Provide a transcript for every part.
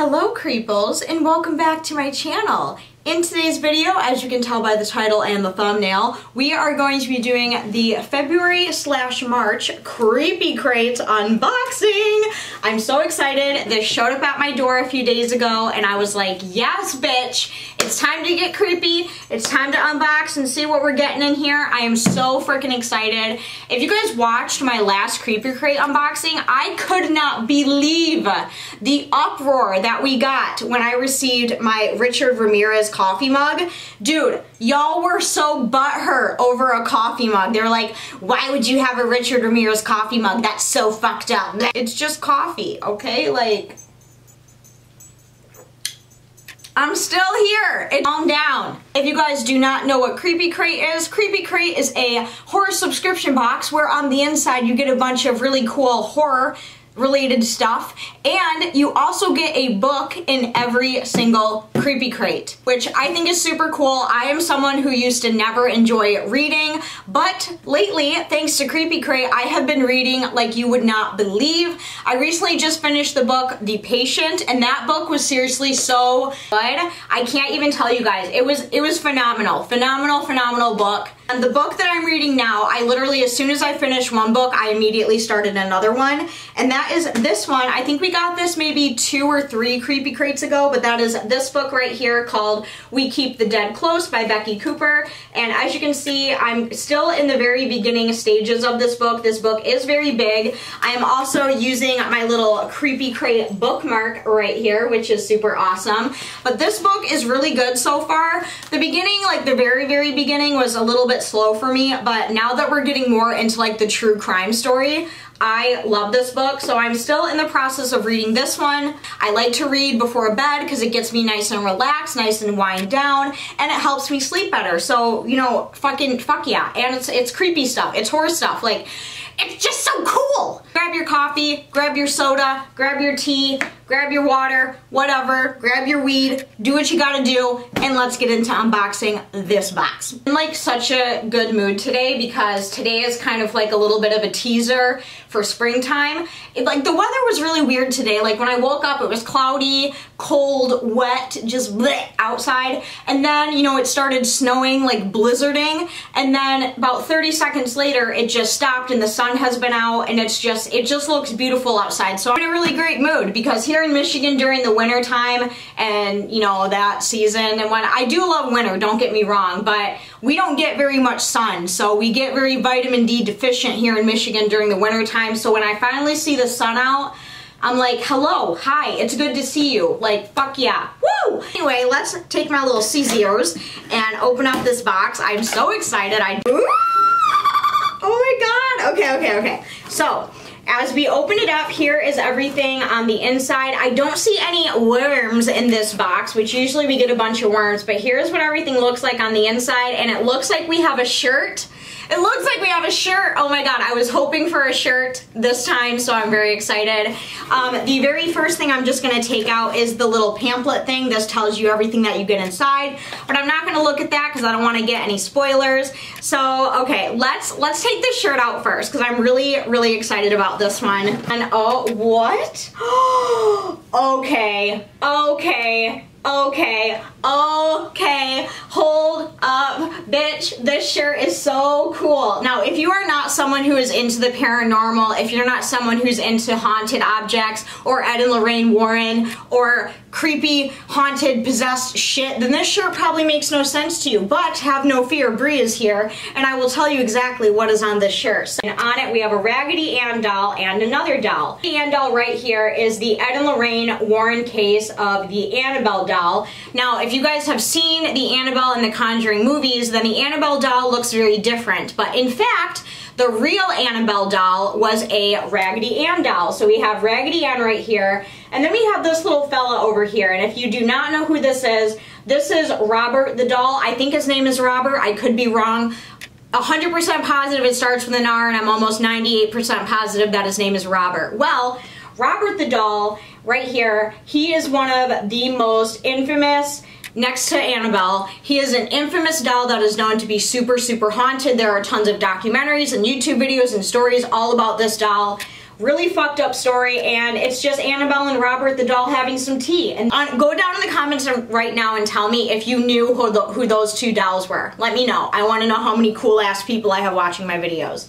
Hello Creeples, and welcome back to my channel. In today's video, as you can tell by the title and the thumbnail, we are going to be doing the February/March Creepy Crates unboxing. I'm so excited. This showed up at my door a few days ago and I was like, yes bitch, it's time to get creepy. It's time to unbox and see what we're getting in here. I am so freaking excited. If you guys watched my last Creepy Crate unboxing, I could not believe the uproar that we got when I received my Richard Ramirez coffee mug. Dude, y'all were so butthurt over a coffee mug. They were like, why would you have a Richard Ramirez coffee mug? That's so fucked up. It's just coffee, okay? Like, I'm still here. Calm down. If you guys do not know what Creepy Crate is a horror subscription box where on the inside you get a bunch of really cool horror related stuff, and you also get a book in every single Creepy Crate, which I think is super cool. I am someone who used to never enjoy reading, but lately, thanks to Creepy Crate, I have been reading like you would not believe. I recently just finished the book The Patient, and that book was seriously so good. I can't even tell you guys. It was phenomenal. Phenomenal book. And the book that I'm reading now, I literally, as soon as I finished one book, I immediately started another one. And that is this one. I think we got this maybe 2 or 3 Creepy Crates ago, but that is this book right here called We Keep the Dead Close by Becky Cooper. And as you can see, I'm still in the very beginning stages of this book. This book is very big. I am also using my little Creepy Crate bookmark right here, which is super awesome. But this book is really good so far. The beginning, like the very beginning, was a little bit slow for me, but now that we're getting more into like the true crime story, I love this book. So I'm still in the process of reading this one. I like to read before bed because it gets me nice and relaxed, nice and wind down, and it helps me sleep better. So, you know, fuck yeah. And it's creepy stuff. It's horror stuff. Like, it's just so cool. Grab your coffee, grab your soda, grab your tea, grab your water, whatever, grab your weed, do what you gotta do, and let's get into unboxing this box. I'm in like such a good mood today because today is kind of like a little bit of a teaser for springtime. Like the weather was really weird today. Like when I woke up, it was cloudy, cold, wet, just bleh, outside. And then, you know, it started snowing, like blizzarding. And then about 30 seconds later, it just stopped and the sun has been out and it just looks beautiful outside. So I'm in a really great mood because here in Michigan during the winter time and, you know, that season, and when I do love winter, don't get me wrong, but we don't get very much sun. So we get very vitamin D deficient here in Michigan during the winter time. So when I finally see the sun out, I'm like, hello, hi, it's good to see you. Like, fuck yeah, woo! Anyway, let's take my little scissors and open up this box. I'm so excited. Oh my god, okay. So, as we open it up, here is everything on the inside. I don't see any worms in this box, which usually we get a bunch of worms, but here's what everything looks like on the inside, and it looks like we have a shirt. It looks like we have a shirt. Oh my god, I was hoping for a shirt this time, so I'm very excited. The very first thing I'm just gonna take out is the little pamphlet thing. This tells you everything that you get inside, but I'm not gonna look at that because I don't wanna get any spoilers. So, okay, let's take this shirt out first because I'm really excited about this one. And oh, what? Okay, hold up, bitch. This shirt is so cool. Now, if you are not someone who is into the paranormal, if you're not someone who's into haunted objects or Ed and Lorraine Warren or creepy, haunted, possessed shit, then this shirt probably makes no sense to you. But have no fear, Bree is here, and I will tell you exactly what is on this shirt. So, and on it, we have a Raggedy Ann doll and another doll. The Ann doll right here is the Ed and Lorraine Warren case of the Annabelle doll. Now, if you guys have seen the Annabelle and the Conjuring movies, then the Annabelle doll looks very different. But in fact, the real Annabelle doll was a Raggedy Ann doll. So we have Raggedy Ann right here, and then we have this little fella over here. And if you do not know who this is Robert the doll. I think his name is Robert. I could be wrong. 100% positive it starts with an R, and I'm almost 98% positive that his name is Robert. Well, Robert the doll right here, he is one of the most infamous, next to Annabelle, he is an infamous doll that is known to be super haunted. There are tons of documentaries and YouTube videos and stories all about this doll. really fucked up story, and it's just Annabelle and Robert the doll having some tea. And go down in the comments right now and tell me if you knew who those two dolls were. Let me know. I want to know how many cool ass people I have watching my videos.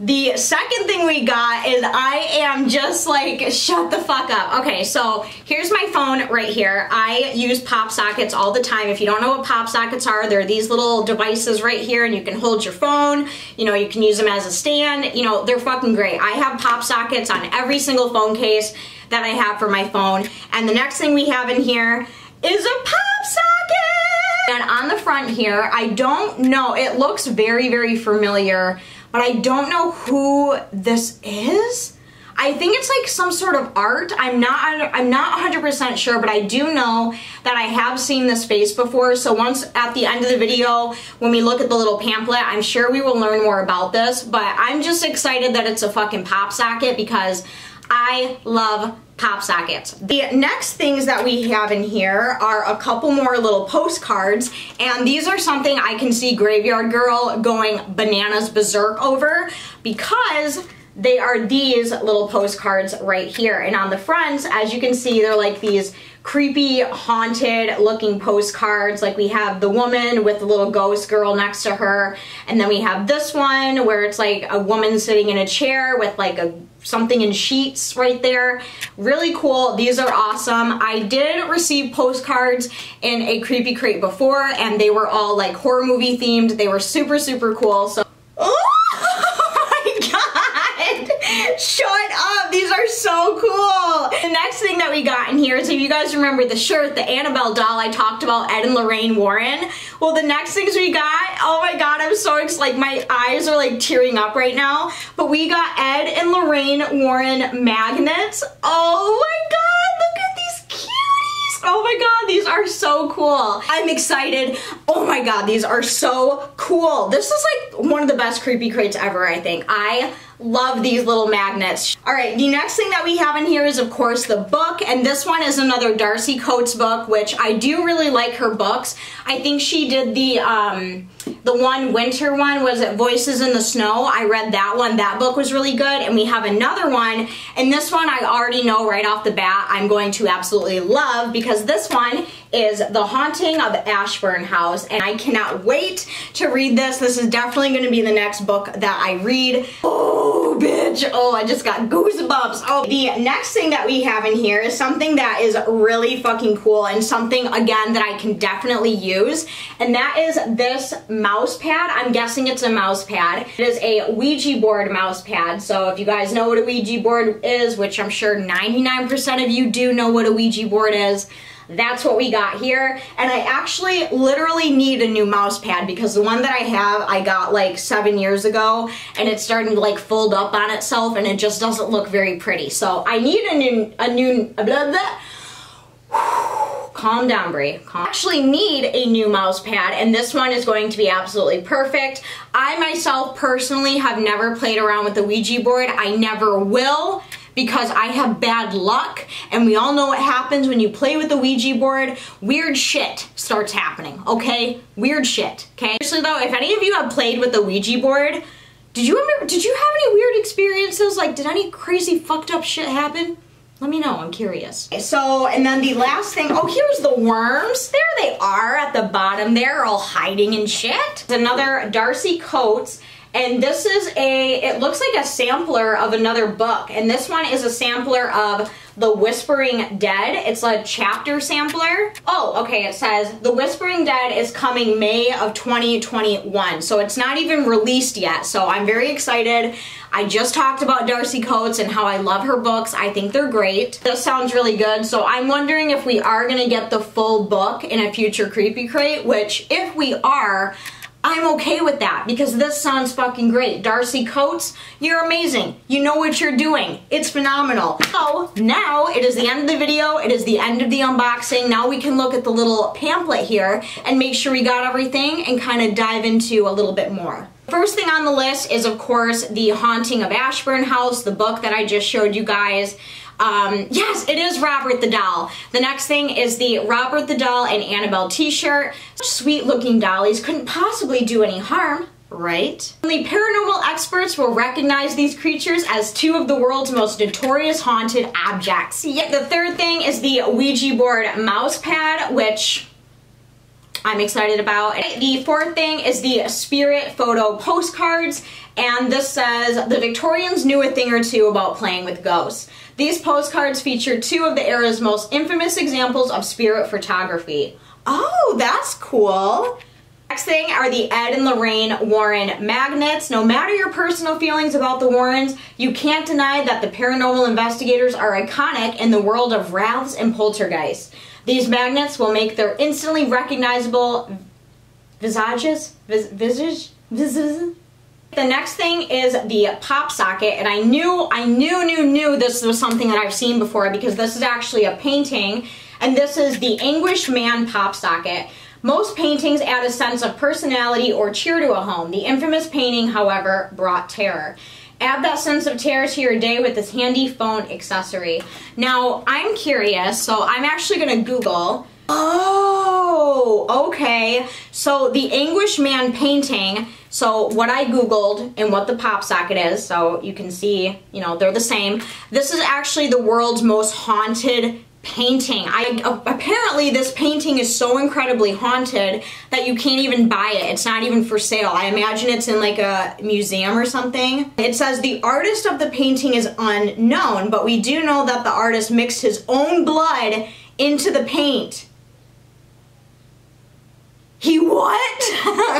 The second thing we got is I am just like, shut the fuck up. Okay, so here's my phone right here. I use pop sockets all the time. If you don't know what pop sockets are, they're these little devices right here, and you can hold your phone. You know, you can use them as a stand. You know, they're fucking great. I have pop sockets on every single phone case that I have for my phone. And the next thing we have in here is a pop socket! And on the front here, I don't know, it looks very, very familiar, but I don't know who this is. I think it's like some sort of art. I'm not 100% sure, but I do know that I have seen this face before. So once at the end of the video, when we look at the little pamphlet, I'm sure we will learn more about this, but I'm just excited that it's a fucking pop socket because I love pop sockets. The next things that we have in here are a couple more little postcards, and these are something I can see Graveyard Girl going bananas berserk over because they are these little postcards right here. And on the front, as you can see, they're like these creepy, haunted looking postcards. Like we have the woman with the little ghost girl next to her, and then we have this one where it's like a woman sitting in a chair with like something in sheets right there. Really cool. These are awesome. I did receive postcards in a creepy crate before, and they were all like horror movie themed. They were super, super cool. So shut up! These are so cool! The next thing that we got in here is, if you guys remember the shirt, the Annabelle doll I talked about, Ed and Lorraine Warren. Well, the next things we got, oh my god, I'm so excited. Like, my eyes are like tearing up right now. But we got Ed and Lorraine Warren magnets. Oh my god, look at these cuties! Oh my god, these are so cool. I'm excited. Oh my god, these are so cool. This is like one of the best creepy crates ever, I think. I love these little magnets. All right, the next thing that we have in here is, of course, the book, and this one is another Darcy Coates book, which I do really like her books. I think she did the one winter one, was it Voices in the Snow? I read that one. That book was really good. And we have another one, and this one I already know right off the bat I'm going to absolutely love, because this one is The Haunting of Ashburn House, and I cannot wait to read this. This is definitely going to be the next book that I read. Oh, bitch. Oh, I just got goosebumps. Oh, the next thing that we have in here is something that is really fucking cool, and something, again, that I can definitely use, and that is this mouse pad. I'm guessing it's a mouse pad. It is a Ouija board mouse pad, so if you guys know what a Ouija board is, which I'm sure 99% of you do know what a Ouija board is, that's what we got here. And I actually literally need a new mouse pad, because the one that I have I got like 7 years ago, and it's starting to like fold up on itself, and it just doesn't look very pretty. So I need a new blah, blah. Calm down, Bree. I actually need a new mouse pad, and this one is going to be absolutely perfect. I myself personally have never played around with the Ouija board. I never will, because I have bad luck, and we all know what happens when you play with the Ouija board. Weird shit starts happening, okay? Weird shit, okay? Seriously though, if any of you have played with the Ouija board, did you have any weird experiences? Like, did any crazy fucked up shit happen? Let me know, I'm curious. So, and then the last thing, oh, here's the worms. There they are at the bottom there, all hiding and shit. Another Darcy Coates. And this is it looks like a sampler of another book. And this one is a sampler of The Whispering Dead. It's a chapter sampler. Oh, okay, it says The Whispering Dead is coming May of 2021. So it's not even released yet. So I'm very excited. I just talked about Darcy Coates and how I love her books. I think they're great. This sounds really good. So I'm wondering if we are gonna get the full book in a future Creepy Crate, which if we are, I'm okay with that, because this sounds fucking great. Darcy Coates, you're amazing. You know what you're doing. It's phenomenal. So now it is the end of the video. It is the end of the unboxing. Now we can look at the little pamphlet here and make sure we got everything and kind of dive into a little bit more. First thing on the list is, of course, The Haunting of Ashburn House, the book that I just showed you guys. Yes, it is Robert the Doll. The next thing is the Robert the Doll and Annabelle t-shirt. Sweet looking dollies, couldn't possibly do any harm, right? Only paranormal experts will recognize these creatures as two of the world's most notorious haunted objects. Yet the third thing is the Ouija board mouse pad, which I'm excited about. The fourth thing is the spirit photo postcards, and this says, the Victorians knew a thing or two about playing with ghosts. These postcards feature two of the era's most infamous examples of spirit photography. Oh, that's cool. Next thing are the Ed and Lorraine Warren magnets. No matter your personal feelings about the Warrens, you can't deny that the paranormal investigators are iconic in the world of wraiths and poltergeists. These magnets will make their instantly recognizable visages. The next thing is the Pop Socket, and I knew this was something that I've seen before because this is actually a painting, and this is the Anguish Man Pop Socket. Most paintings add a sense of personality or cheer to a home. The infamous painting, however, brought terror. Add that sense of terror to your day with this handy phone accessory. Now, I'm curious, so I'm actually gonna Google. Oh, okay. So the Anguish Man painting, so what I Googled and what the Pop Socket is, so you can see, you know, they're the same. This is actually the world's most haunted painting. Apparently this painting is so incredibly haunted that you can't even buy it. It's not even for sale. I imagine it's in like a museum or something. It says the artist of the painting is unknown, but we do know that the artist mixed his own blood into the paint. He what?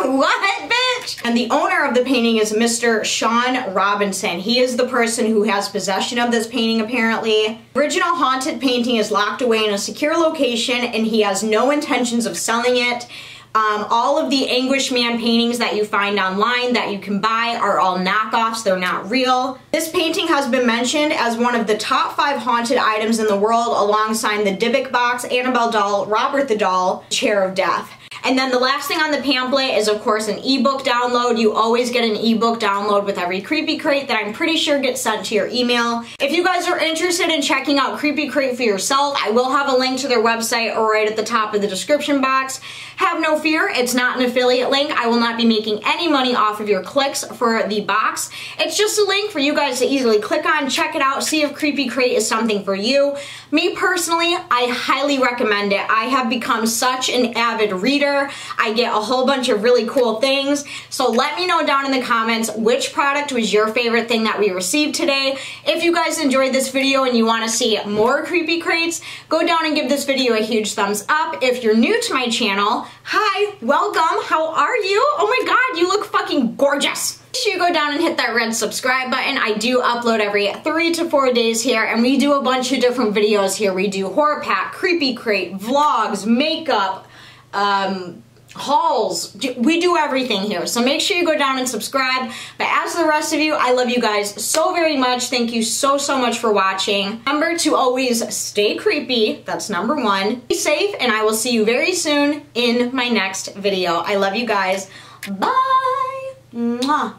What, bitch? And the owner of the painting is Mr. Sean Robinson. He is the person who has possession of this painting, apparently. The original haunted painting is locked away in a secure location, and he has no intentions of selling it. All of the Anguish Man paintings that you find online that you can buy are all knockoffs. They're not real. This painting has been mentioned as one of the top 5 haunted items in the world, alongside the Dybbuk box, Annabelle doll, Robert the doll, Chair of Death. And then the last thing on the pamphlet is, of course, an ebook download. You always get an ebook download with every Creepy Crate that I'm pretty sure gets sent to your email. If you guys are interested in checking out Creepy Crate for yourself, I will have a link to their website right at the top of the description box. Have no fear, it's not an affiliate link. I will not be making any money off of your clicks for the box. It's just a link for you guys to easily click on, check it out, see if Creepy Crate is something for you. Me personally, I highly recommend it. I have become such an avid reader. I get a whole bunch of really cool things. So let me know down in the comments which product was your favorite thing that we received today. If you guys enjoyed this video and you want to see more Creepy Crates, go down and give this video a huge thumbs up. If you're new to my channel, hi, welcome, how are you? Oh my god, you look fucking gorgeous. Make sure you go down and hit that red subscribe button. I do upload every 3 to 4 days here, and we do a bunch of different videos here. We do horror pack, Creepy Crate, vlogs, makeup, hauls. We do everything here, so make sure you go down and subscribe. But as for the rest of you, I love you guys so very much. Thank you so much for watching. Remember to always stay creepy. That's number 1. Be safe, and I will see you very soon in my next video. I love you guys. Bye. Mwah.